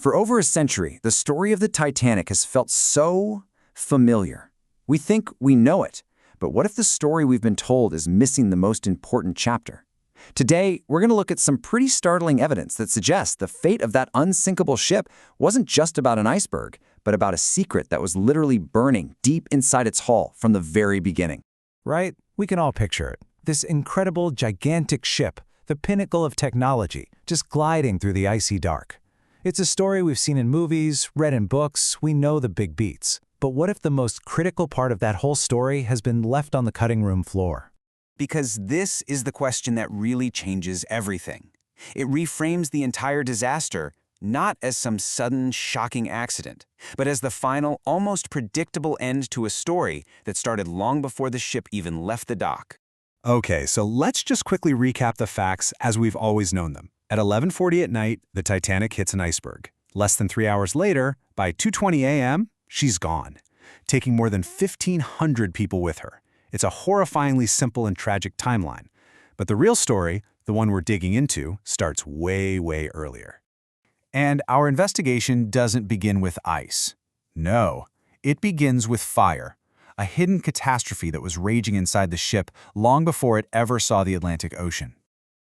For over a century, the story of the Titanic has felt so familiar. We think we know it, but what if the story we've been told is missing the most important chapter? Today, we're going to look at some pretty startling evidence that suggests the fate of that unsinkable ship wasn't just about an iceberg, but about a secret that was literally burning deep inside its hull from the very beginning. Right? We can all picture it. This incredible, gigantic ship, the pinnacle of technology, just gliding through the icy dark. It's a story we've seen in movies, read in books, we know the big beats. But what if the most critical part of that whole story has been left on the cutting room floor? Because this is the question that really changes everything. It reframes the entire disaster not as some sudden, shocking accident, but as the final, almost predictable end to a story that started long before the ship even left the dock. Okay, so let's just quickly recap the facts as we've always known them. At 11:40 at night, the Titanic hits an iceberg. Less than 3 hours later, by 2:20 a.m., she's gone, taking more than 1,500 people with her. It's a horrifyingly simple and tragic timeline. But the real story, the one we're digging into, starts way, way earlier. And our investigation doesn't begin with ice. No, it begins with fire, a hidden catastrophe that was raging inside the ship long before it ever saw the Atlantic Ocean.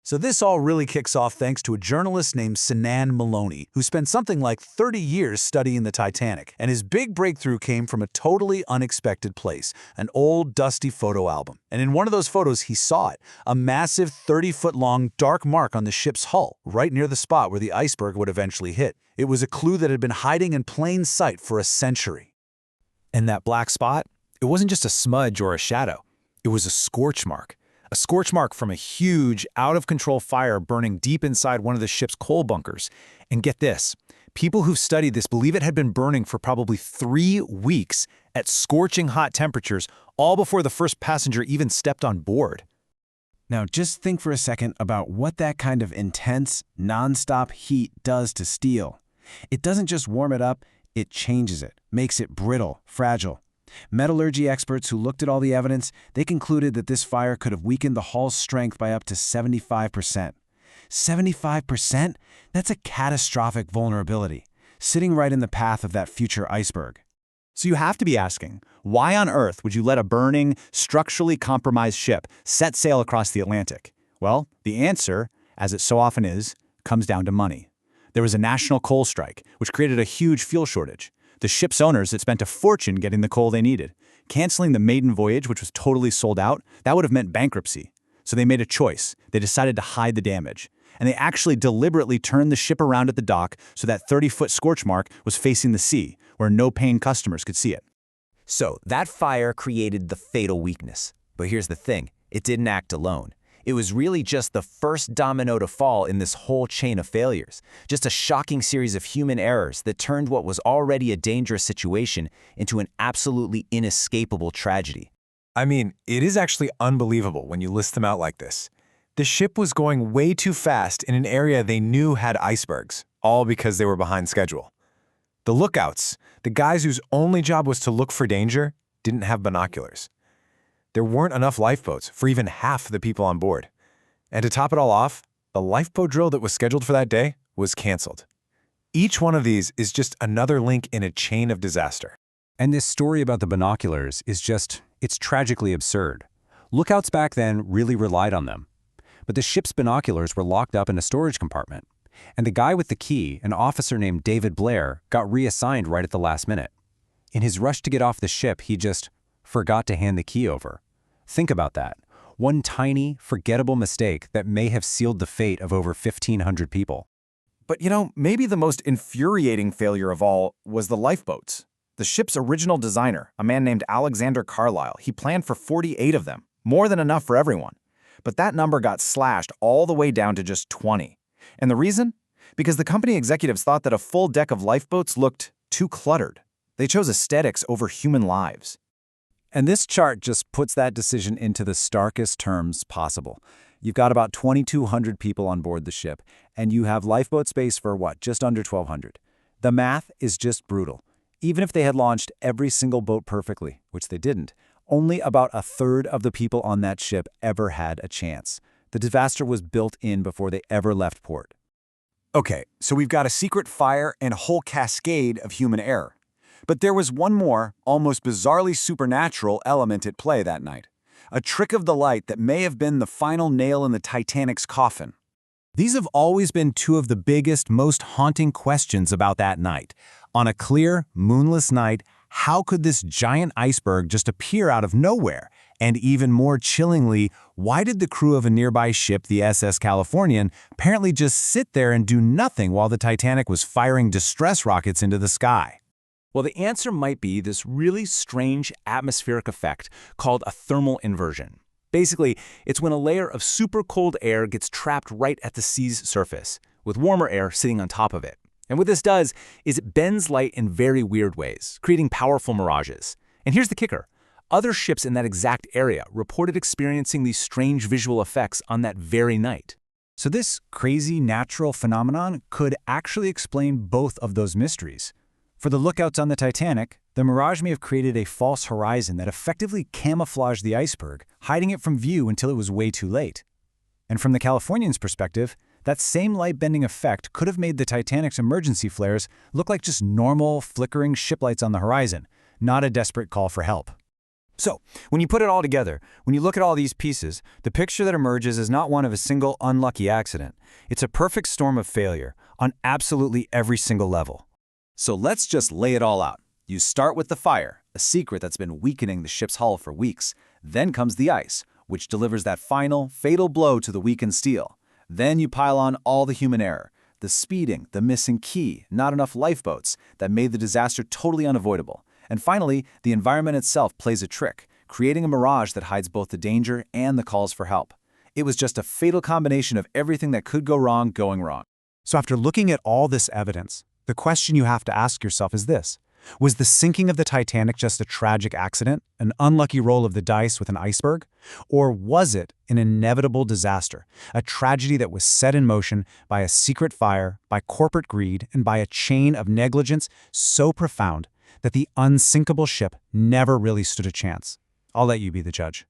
So this all really kicks off thanks to a journalist named Sinan Maloney, who spent something like 30 years studying the Titanic. And his big breakthrough came from a totally unexpected place, an old, dusty photo album. And in one of those photos, he saw it, a massive 30-foot-long dark mark on the ship's hull, right near the spot where the iceberg would eventually hit. It was a clue that had been hiding in plain sight for a century. And that black spot, it wasn't just a smudge or a shadow. It was a scorch mark. A scorch mark from a huge, out-of-control fire burning deep inside one of the ship's coal bunkers. And get this, people who've studied this believe it had been burning for probably 3 weeks at scorching hot temperatures, all before the first passenger even stepped on board. Now just think for a second about what that kind of intense, non-stop heat does to steel. It doesn't just warm it up, it changes it, makes it brittle, fragile. Metallurgy experts who looked at all the evidence, they concluded that this fire could have weakened the hull's strength by up to 75%. 75%? That's a catastrophic vulnerability, sitting right in the path of that future iceberg. So you have to be asking, why on earth would you let a burning, structurally compromised ship set sail across the Atlantic? Well, the answer, as it so often is, comes down to money. There was a national coal strike, which created a huge fuel shortage. The ship's owners had spent a fortune getting the coal they needed. Canceling the maiden voyage, which was totally sold out, that would have meant bankruptcy. So they made a choice. They decided to hide the damage. And they actually deliberately turned the ship around at the dock so that 30-foot scorch mark was facing the sea, where no paying customers could see it. So that fire created the fatal weakness. But here's the thing, it didn't act alone. It was really just the first domino to fall in this whole chain of failures. Just a shocking series of human errors that turned what was already a dangerous situation into an absolutely inescapable tragedy. I mean, it is actually unbelievable when you list them out like this. The ship was going way too fast in an area they knew had icebergs, all because they were behind schedule. The lookouts, the guys whose only job was to look for danger, didn't have binoculars. There weren't enough lifeboats for even half the people on board. And to top it all off, the lifeboat drill that was scheduled for that day was canceled. Each one of these is just another link in a chain of disaster. And this story about the binoculars is it's tragically absurd. Lookouts back then really relied on them. But the ship's binoculars were locked up in a storage compartment. And the guy with the key, an officer named David Blair, got reassigned right at the last minute. In his rush to get off the ship, he just forgot to hand the key over. Think about that. One tiny, forgettable mistake that may have sealed the fate of over 1,500 people. But maybe the most infuriating failure of all was the lifeboats. The ship's original designer, a man named Alexander Carlisle, he planned for 48 of them, more than enough for everyone. But that number got slashed all the way down to just 20. And the reason? Because the company executives thought that a full deck of lifeboats looked too cluttered. They chose aesthetics over human lives. And this chart just puts that decision into the starkest terms possible. You've got about 2,200 people on board the ship, and you have lifeboat space for just under 1,200. The math is just brutal. Even if they had launched every single boat perfectly, which they didn't, only about a third of the people on that ship ever had a chance. The disaster was built in before they ever left port. Okay, so we've got a secret fire and a whole cascade of human error. But there was one more, almost bizarrely supernatural element at play that night. A trick of the light that may have been the final nail in the Titanic's coffin. These have always been two of the biggest, most haunting questions about that night. On a clear, moonless night, how could this giant iceberg just appear out of nowhere? And even more chillingly, why did the crew of a nearby ship, the SS Californian, apparently just sit there and do nothing while the Titanic was firing distress rockets into the sky? Well, the answer might be this really strange atmospheric effect called a thermal inversion. Basically, it's when a layer of super cold air gets trapped right at the sea's surface, with warmer air sitting on top of it. And what this does is it bends light in very weird ways, creating powerful mirages. And here's the kicker. Other ships in that exact area reported experiencing these strange visual effects on that very night. So this crazy natural phenomenon could actually explain both of those mysteries. For the lookouts on the Titanic, the mirage may have created a false horizon that effectively camouflaged the iceberg, hiding it from view until it was way too late. And from the Californians' perspective, that same light-bending effect could have made the Titanic's emergency flares look like just normal, flickering ship lights on the horizon, not a desperate call for help. So, when you put it all together, when you look at all these pieces, the picture that emerges is not one of a single unlucky accident. It's a perfect storm of failure on absolutely every single level. So let's just lay it all out. You start with the fire, a secret that's been weakening the ship's hull for weeks. Then comes the ice, which delivers that final, fatal blow to the weakened steel. Then you pile on all the human error, the speeding, the missing key, not enough lifeboats that made the disaster totally unavoidable. And finally, the environment itself plays a trick, creating a mirage that hides both the danger and the calls for help. It was just a fatal combination of everything that could go wrong going wrong. So after looking at all this evidence, the question you have to ask yourself is this. Was the sinking of the Titanic just a tragic accident, an unlucky roll of the dice with an iceberg? Or was it an inevitable disaster, a tragedy that was set in motion by a secret fire, by corporate greed, and by a chain of negligence so profound that the unsinkable ship never really stood a chance? I'll let you be the judge.